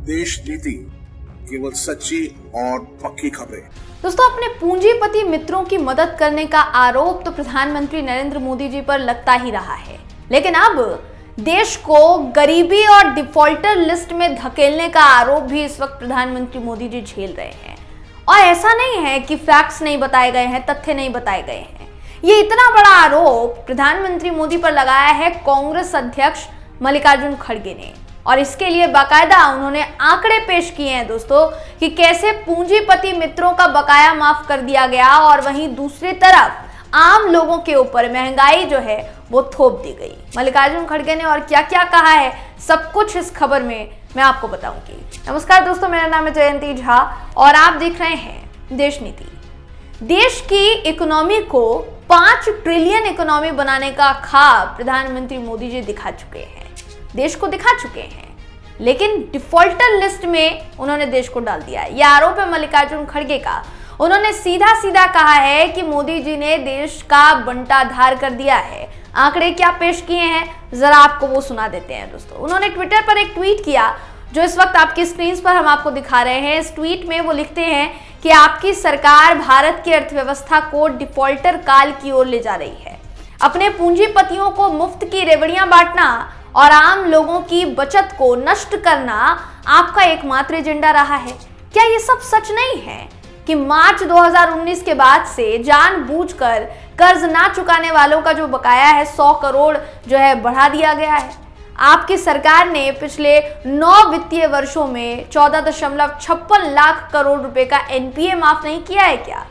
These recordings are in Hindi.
देश नीति, केवल सच्ची और पक्की खबरें। दोस्तों, अपने पूंजीपति मित्रों की मदद करने का आरोप तो प्रधानमंत्री नरेंद्र मोदी जी पर लगता ही रहा है, लेकिन अब देश को गरीबी और डिफॉल्टर लिस्ट में धकेलने का आरोप भी इस वक्त प्रधानमंत्री मोदी जी झेल रहे हैं। और ऐसा नहीं है कि फैक्ट्स नहीं बताए गए हैं, तथ्य नहीं बताए गए हैं। ये इतना बड़ा आरोप प्रधानमंत्री मोदी पर लगाया है कांग्रेस अध्यक्ष मल्लिकार्जुन खड़गे ने, और इसके लिए बाकायदा उन्होंने आंकड़े पेश किए हैं दोस्तों कि कैसे पूंजीपति मित्रों का बकाया माफ कर दिया गया और वहीं दूसरी तरफ आम लोगों के ऊपर महंगाई जो है वो थोप दी गई। मल्लिकार्जुन खड़गे ने और क्या क्या कहा है, सब कुछ इस खबर में मैं आपको बताऊंगी। नमस्कार दोस्तों, मेरा नाम है जयंती झा और आप देख रहे हैं देश नीति। देश की इकोनॉमी को 5 ट्रिलियन इकोनॉमी बनाने का ख्वाब प्रधानमंत्री मोदी जी दिखा चुके हैं, देश को दिखा चुके हैं, लेकिन डिफॉल्टर लिस्ट में उन्होंने देश को डाल दिया है। यह आरोप है मल्लिकार्जुन खड़गे का। उन्होंने सीधा सीधा कहा है कि मोदी जी ने देश का बंटाधार कर दिया है। आंकड़े क्या पेश किए हैं, जरा आपको वो सुना देते हैं दोस्तों। उन्होंने ट्विटर पर एक ट्वीट किया जो इस वक्त आपकी स्क्रीन पर हम आपको दिखा रहे हैं। इस ट्वीट में वो लिखते हैं कि आपकी सरकार भारत की अर्थव्यवस्था को डिफॉल्टर काल की ओर ले जा रही है। अपने पूंजीपतियों को मुफ्त की रेवड़ियां बांटना और आम लोगों की बचत को नष्ट करना आपका एकमात्र एजेंडा रहा है। क्या ये सब सच नहीं है कि मार्च 2019 के बाद से जानबूझकर कर्ज ना चुकाने वालों का जो बकाया है 100 करोड़ जो है बढ़ा दिया गया है? आपकी सरकार ने पिछले 9 वित्तीय वर्षों में 14.56 लाख करोड़ रुपए का एनपीए माफ नहीं किया है क्या?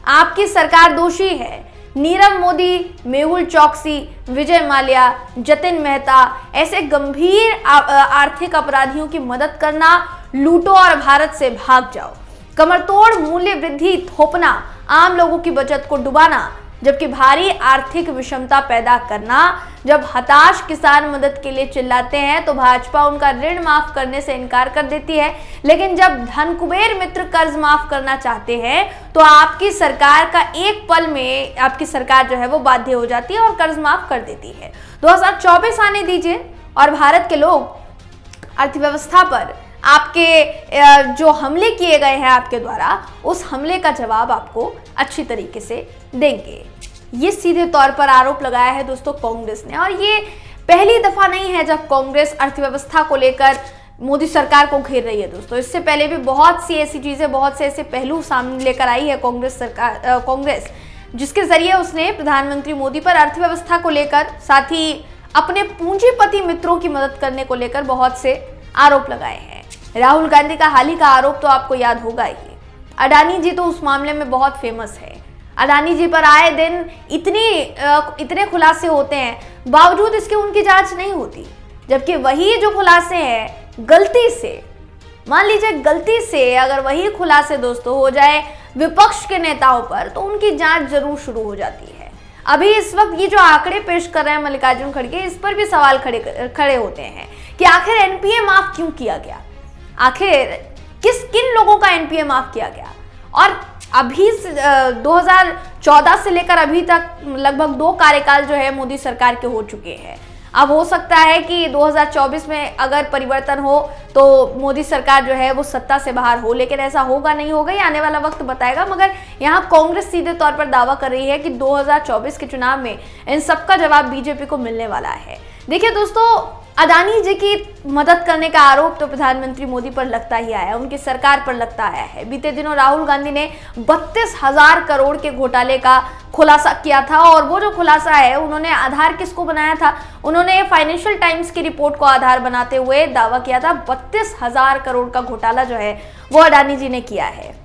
आपकी सरकार दोषी है। नीरव मोदी, मेहुल चौकसी, विजय माल्या, जतिन मेहता ऐसे गंभीर आर्थिक अपराधियों की मदद करना, लूटो और भारत से भाग जाओ, कमरतोड़ मूल्य वृद्धि थोपना, आम लोगों की बचत को डुबाना, जबकि भारी आर्थिक विषमता पैदा करना। जब हताश किसान मदद के लिए चिल्लाते हैं तो भाजपा उनका ऋण माफ करने से इनकार कर देती है, लेकिन जब धन कुबेर मित्र कर्ज माफ करना चाहते हैं तो आपकी सरकार का एक पल में आपकी सरकार जो है वो बाध्य हो जाती है और कर्ज माफ कर देती है। 2024 आने दीजिए और भारत के लोग अर्थव्यवस्था पर आपके जो हमले किए गए हैं आपके द्वारा, उस हमले का जवाब आपको अच्छी तरीके से देंगे। ये सीधे तौर पर आरोप लगाया है दोस्तों कांग्रेस ने, और ये पहली दफा नहीं है जब कांग्रेस अर्थव्यवस्था को लेकर मोदी सरकार को घेर रही है दोस्तों। इससे पहले भी बहुत सी ऐसी चीजें, बहुत से ऐसे पहलू सामने लेकर आई है कांग्रेस, जिसके जरिए उसने प्रधानमंत्री मोदी पर अर्थव्यवस्था को लेकर, साथ ही अपने पूंजीपति मित्रों की मदद करने को लेकर बहुत से आरोप लगाए हैं। राहुल गांधी का हाल ही का आरोप तो आपको याद होगा ही। अडानी जी तो उस मामले में बहुत फेमस है। अडानी जी पर आए दिन इतने खुलासे होते हैं, बावजूद इसके उनकी जांच नहीं होती, जबकि वही जो खुलासे हैं गलती से, मान लीजिए गलती से अगर वही खुलासे दोस्तों हो जाए विपक्ष के नेताओं पर, तो उनकी जांच जरूर शुरू हो जाती है। अभी इस वक्त ये जो आंकड़े पेश कर रहे हैं मल्लिकार्जुन खड़गे, इस पर भी सवाल खड़े होते हैं कि आखिर एनपीए माफ क्यों किया गया, आखिर किन लोगों का एनपीए माफ किया गया। और अभी 2014 से लेकर अभी तक लगभग 2 कार्यकाल जो है मोदी सरकार के हो चुके हैं। अब हो सकता है कि 2024 में अगर परिवर्तन हो तो मोदी सरकार जो है वो सत्ता से बाहर हो, लेकिन ऐसा होगा नहीं होगा, ये आने वाला वक्त बताएगा। मगर यहाँ कांग्रेस सीधे तौर पर दावा कर रही है कि 2024 के चुनाव में इन सबका जवाब बीजेपी को मिलने वाला है। देखिए दोस्तों, अडानी जी की मदद करने का आरोप तो प्रधानमंत्री मोदी पर लगता ही आया है, उनकी सरकार पर लगता आया है। बीते दिनों राहुल गांधी ने 32,000 करोड़ के घोटाले का खुलासा किया था, और वो जो खुलासा है उन्होंने आधार किसको बनाया था, उन्होंने फाइनेंशियल टाइम्स की रिपोर्ट को आधार बनाते हुए दावा किया था 32,000 करोड़ का घोटाला जो है वो अडानी जी ने किया है।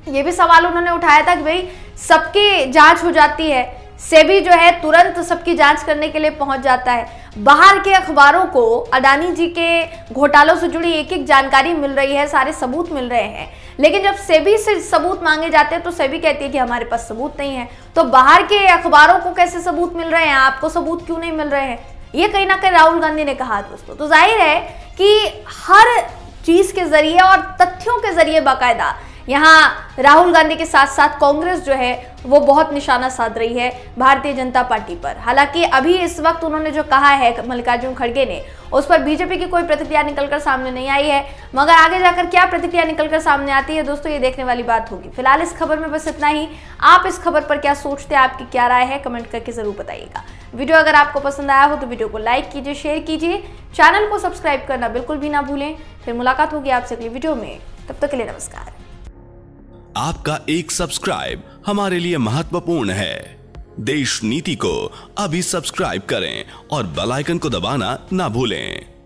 ये भी सवाल उन्होंने उठाया था कि भाई सबकी जांच हो जाती है, सेबी जो है तुरंत सबकी जांच करने के लिए पहुंच जाता है। बाहर के अखबारों को अडानी जी के घोटालों से जुड़ी एक एक जानकारी मिल रही है, सारे सबूत मिल रहे हैं, लेकिन जब सेबी से सबूत मांगे जाते हैं तो सेबी कहती है कि हमारे पास सबूत नहीं है। तो बाहर के अखबारों को कैसे सबूत मिल रहे हैं, आपको सबूत क्यों नहीं मिल रहे हैं, ये कहीं ना कहीं राहुल गांधी ने कहा दोस्तों। तो जाहिर है कि हर चीज के जरिए और तथ्यों के जरिए बाकायदा यहाँ राहुल गांधी के साथ साथ कांग्रेस जो है वो बहुत निशाना साध रही है भारतीय जनता पार्टी पर। हालांकि अभी इस वक्त उन्होंने जो कहा है मल्लिकार्जुन खड़गे ने, उस पर बीजेपी की कोई प्रतिक्रिया निकलकर सामने नहीं आई है, मगर आगे जाकर क्या प्रतिक्रिया निकलकर सामने आती है दोस्तों, ये देखने वाली बात होगी। फिलहाल इस खबर में बस इतना ही। आप इस खबर पर क्या सोचते हैं, आपकी क्या राय है, कमेंट करके जरूर बताइएगा। वीडियो अगर आपको पसंद आया हो तो वीडियो को लाइक कीजिए, शेयर कीजिए, चैनल को सब्सक्राइब करना बिल्कुल भी ना भूलें। फिर मुलाकात होगी आपसे अगली वीडियो में, तब तक के लिए नमस्कार। आपका एक सब्सक्राइब हमारे लिए महत्वपूर्ण है। देश नीति को अभी सब्सक्राइब करें और बेल आइकन को दबाना ना भूलें।